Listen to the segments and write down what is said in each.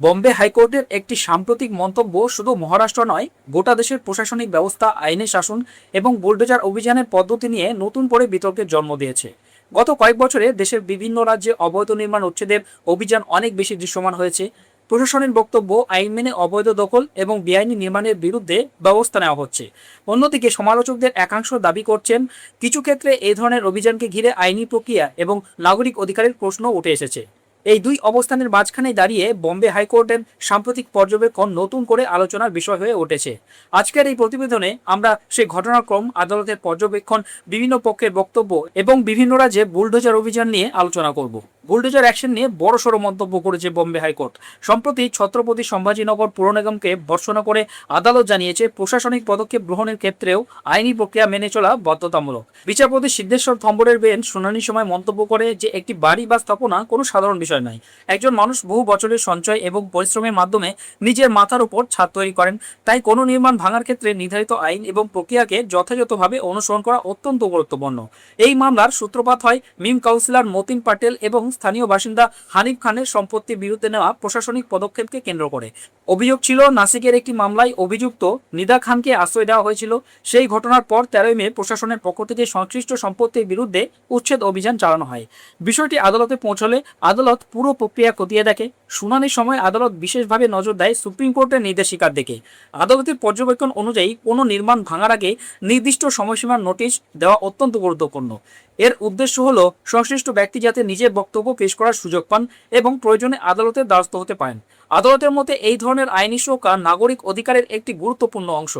বম্বে হাইকোর্টের একটি সাম্প্রতিক মন্তব্য শুধু মহারাষ্ট্র নয়, গোটা দেশের প্রশাসনিক ব্যবস্থা, আইনের শাসন এবং বুলডোজার অভিযানের পদ্ধতি নিয়ে নতুন করে বিতর্কের জন্ম দিয়েছে। গত কয়েক বছরে দেশের বিভিন্ন রাজ্যে অবৈধ নির্মাণ উচ্ছেদের অভিযান অনেক বেশি দৃশ্যমান হয়েছে। প্রশাসনের বক্তব্য, আইন মেনে অবৈধ দখল এবং বেআইনি নির্মাণের বিরুদ্ধে ব্যবস্থা নেওয়া হচ্ছে। অন্যদিকে সমালোচকদের একাংশ দাবি করছেন, কিছু ক্ষেত্রে এই ধরনের অভিযানকে ঘিরে আইনি প্রক্রিয়া এবং নাগরিক অধিকারের প্রশ্ন উঠে এসেছে। এই দুই অবস্থানের মাঝখানে দাঁড়িয়ে বম্বে হাইকোর্টের সাম্প্রতিক পর্যবেক্ষণ নতুন করে আলোচনার বিষয় হয়ে উঠেছে। আজকের এই প্রতিবেদনে আমরা সেই ঘটনাক্রম, আদালতের পর্যবেক্ষণ, বিভিন্ন পক্ষের বক্তব্য এবং বিভিন্ন রাজ্যে বুলডোজার অভিযান নিয়ে আলোচনা করব। বুলডোজার অ্যাকশন নিয়ে বড়সড় মন্তব্য করেছে বম্বে হাইকোর্ট। সম্প্রতি ছত্রপতি সম্ভাজিনগর পুর নিগমকে ভর্ৎসনা করে আদালত জানিয়েছে, প্রশাসনিক পদক্ষেপ গ্রহণের ক্ষেত্রেও আইনি প্রক্রিয়া মেনে চলা বাধ্যতামূলক। বিচারপতি সিদ্ধেশ্বর থম্বরের বেঞ্চ শুনানির সময় মন্তব্য করে যে একটি বাড়ি বা স্থাপনা কোনো সাধারণ বিষয় নয়। একজন মানুষ বহু বছরের সঞ্চয় এবং পরিশ্রমের মাধ্যমে নিজের মাথার উপর ছাদ তৈরি করেন। তাই কোনো নির্মাণ ভাঙার ক্ষেত্রে নির্ধারিত আইন এবং প্রক্রিয়াকে যথাযথভাবে অনুসরণ করা অত্যন্ত গুরুত্বপূর্ণ। এই মামলার সূত্রপাত হয় মিম কাউন্সিলর মতিন পাটেল এবং স্থানীয় বাসিন্দা হানিফ খানের সম্পত্তির বিরুদ্ধে নেওয়া প্রশাসনিক পদক্ষেপকে কেন্দ্র করে। অভিযোগ ছিল, নাসিকের একটি মামলায় অভিযুক্ত নিদা খানকে আশ্রয় দেওয়া হয়েছিল। সেই ঘটনার পর 13 মে প্রশাসনের পক্ষ থেকে সংশ্লিষ্ট সম্পত্তির বিরুদ্ধে উচ্ছেদ অভিযান চালানো হয়। বিষয়টি আদালতে পৌঁছলে আদালত পুরো প্রক্রিয়া খতিয়ে দেখে। শুনানির সময় আদালত বিশেষভাবে নজর দেয় সুপ্রিম কোর্টের নির্দেশিকার দিকে। আদালতের পর্যবেক্ষণ অনুযায়ী কোনো নির্মাণ ভাঙার আগে নির্দিষ্ট সময়সীমার নোটিশ দেওয়া অত্যন্ত গুরুত্বপূর্ণ। এর উদ্দেশ্য হলো সংশ্লিষ্ট ব্যক্তি যাতে নিজের বক্তব্য পেশ করার সুযোগ পান এবং প্রয়োজনে আদালতের দ্বারস্থ হতে পারেন। আদালতের মতে এই ধরনের আইনি সুরক্ষা নাগরিক অধিকারের একটি গুরুত্বপূর্ণ অংশ।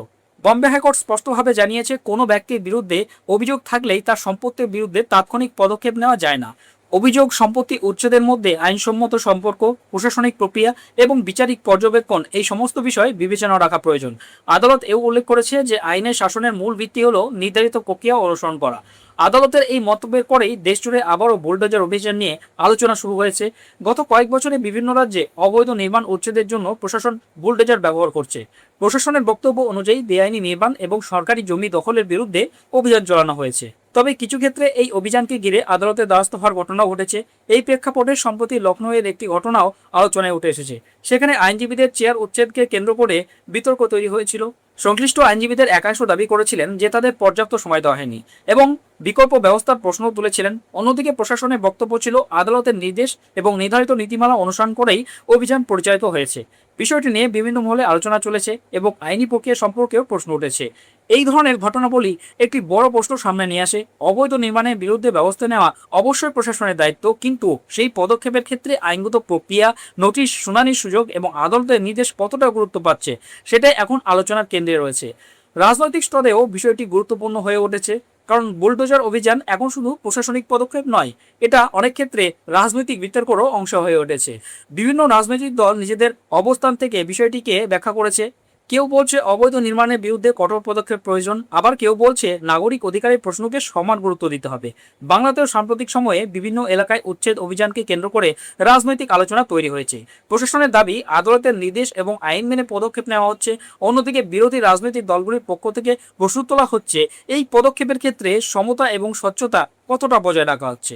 বম্বে হাইকোর্ট স্পষ্টভাবে জানিয়েছে, কোনো ব্যক্তির বিরুদ্ধে অভিযোগ থাকলেই তার সম্পত্তির বিরুদ্ধে তাৎক্ষণিক পদক্ষেপ নেওয়া যায় না। অভিযোগ, সম্পত্তি উচ্ছেদের মধ্যে আইনসম্মত সম্পর্ক, প্রশাসনিক প্রক্রিয়া এবং বিচারিক পর্যবেক্ষণ, এই সমস্ত বিষয় বিবেচনা রাখা প্রয়োজন। আদালত এও উল্লেখ করেছে যে আইনের শাসনের মূল ভিত্তি হল নির্ধারিত প্রক্রিয়া অনুসরণ করা। আদালতের এই মন্তব্যের পরেই দেশজুড়ে আবারও বুলডোজার অভিযান নিয়ে আলোচনা শুরু হয়েছে। গত কয়েক বছরে বিভিন্ন রাজ্যে অবৈধ নির্মাণ উচ্ছেদের জন্য প্রশাসন বুলডোজার ব্যবহার করছে। প্রশাসনের বক্তব্য অনুযায়ী বেআইনি নির্মাণ এবং সরকারি জমি দখলের বিরুদ্ধে অভিযান চালানো হয়েছে। তবে কিছু ক্ষেত্রে এই অভিযানকে ঘিরে আদালতের দ্বারস্থ হওয়ার ঘটনাও ঘটেছে। এই প্রেক্ষাপটে সম্প্রতি লখনৌয়ের একটি ঘটনাও আলোচনায় উঠে এসেছে। সেখানে আইনজীবীদের চেয়ার উচ্ছেদকে কেন্দ্র করে বিতর্ক তৈরি হয়েছিল। সংশ্লিষ্ট আইনজীবীদের একাংশ দাবি করেছিলেন যে তাদের পর্যাপ্ত সময় দেওয়া হয়নি এবং বিকল্প ব্যবস্থার প্রশ্ন তুলেছিলেন। অন্যদিকে প্রশাসনের বক্তব্য ছিল, আদালতের নির্দেশ এবং নির্ধারিত নীতিমালা অনুসরণ করেই অভিযান পরিচালিত হয়েছে। বিষয়টি নিয়ে বিভিন্ন মহলে আলোচনা চলেছে এবং আইনি প্রক্রিয়া সম্পর্কেও প্রশ্ন উঠেছে। এই ধরনের ঘটনাবলী একটি বড় প্রশ্ন সামনে নিয়ে আসে। অবৈধ নির্মাণের বিরুদ্ধে ব্যবস্থা নেওয়া অবশ্যই প্রশাসনের দায়িত্ব, কিন্তু সেই পদক্ষেপের ক্ষেত্রে আইনগত প্রক্রিয়া, নোটিশ, শুনানির সুযোগ এবং আদালতের নির্দেশ কতটা গুরুত্ব পাচ্ছে সেটাই এখন আলোচনার কেন্দ্রে রয়েছে। রাজনৈতিক স্তরেও বিষয়টি গুরুত্বপূর্ণ হয়ে উঠেছে, কারণ বুলডোজার অভিযান এখন শুধু প্রশাসনিক পদক্ষেপ নয়, এটা অনেক ক্ষেত্রে রাজনৈতিক বিতর্কেরও অংশ হয়ে উঠেছে। বিভিন্ন রাজনৈতিক দল নিজেদের অবস্থান থেকে বিষয়টিকে ব্যাখ্যা করেছে। কেউ বলছে অবৈধ নির্মাণের বিরুদ্ধে কঠোর পদক্ষেপ প্রয়োজন, আবার কেউ বলছে নাগরিক অধিকারের প্রশ্নকে সমান গুরুত্ব দিতে হবে। বাংলাতেও সাম্প্রতিক সময়ে বিভিন্ন এলাকায় উচ্ছেদ অভিযানকে কেন্দ্র করে রাজনৈতিক আলোচনা তৈরি হয়েছে। প্রশাসনের দাবি, আদালতের নির্দেশ এবং আইন মেনে পদক্ষেপ নেওয়া হচ্ছে। অন্যদিকে বিরোধী রাজনৈতিক দলগুলির পক্ষ থেকে প্রশ্ন তোলা হচ্ছে, এই পদক্ষেপের ক্ষেত্রে সমতা এবং স্বচ্ছতা কতটা বজায় রাখা হচ্ছে।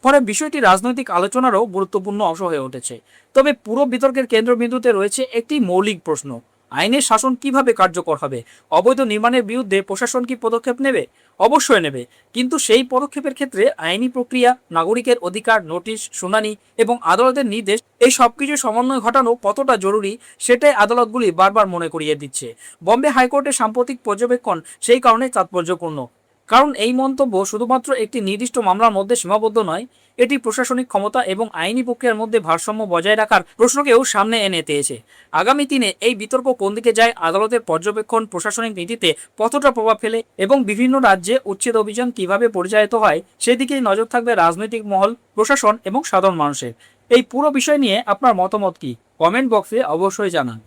ফলে বিষয়টি রাজনৈতিক আলোচনারও গুরুত্বপূর্ণ অংশ হয়ে উঠেছে। তবে পুরো বিতর্কের কেন্দ্রবিন্দুতে রয়েছে একটি মৌলিক প্রশ্ন, আইনের শাসন কিভাবে কার্যকর হবে? অবৈধ নির্মাণের বিরুদ্ধে প্রশাসন কি পদক্ষেপ নেবে? অবশ্যই নেবে, কিন্তু সেই পদক্ষেপের ক্ষেত্রে আইনি প্রক্রিয়া, নাগরিকের অধিকার, নোটিশ, শুনানি এবং আদালতের নির্দেশ, এই সবকিছু সমন্বয় ঘটানো কতটা জরুরি সেটাই আদালতগুলি বারবার মনে করিয়ে দিচ্ছে। বম্বে হাইকোর্টের সাম্প্রতিক পর্যবেক্ষণ সেই কারণে তাৎপর্যপূর্ণ, কারণ এই মন্তব্য শুধুমাত্র একটি নির্দিষ্ট মামলার মধ্যে সীমাবদ্ধ নয়, এটি প্রশাসনিক ক্ষমতা এবং আইনি প্রক্রিয়ার মধ্যে ভারসাম্য বজায় রাখার প্রশ্নকেও সামনে এনে দিয়েছে। আগামী দিনে এই বিতর্ক কোন দিকে যায়, আদালতের পর্যবেক্ষণ প্রশাসনিক নীতিতে কতটা প্রভাব ফেলে এবং বিভিন্ন রাজ্যে উচ্ছেদ অভিযান কিভাবে পরিচালিত হয়, সেদিকেই নজর থাকবে রাজনৈতিক মহল, প্রশাসন এবং সাধারণ মানুষের। এই পুরো বিষয় নিয়ে আপনার মতামত কি? কমেন্ট বক্সে অবশ্যই জানান।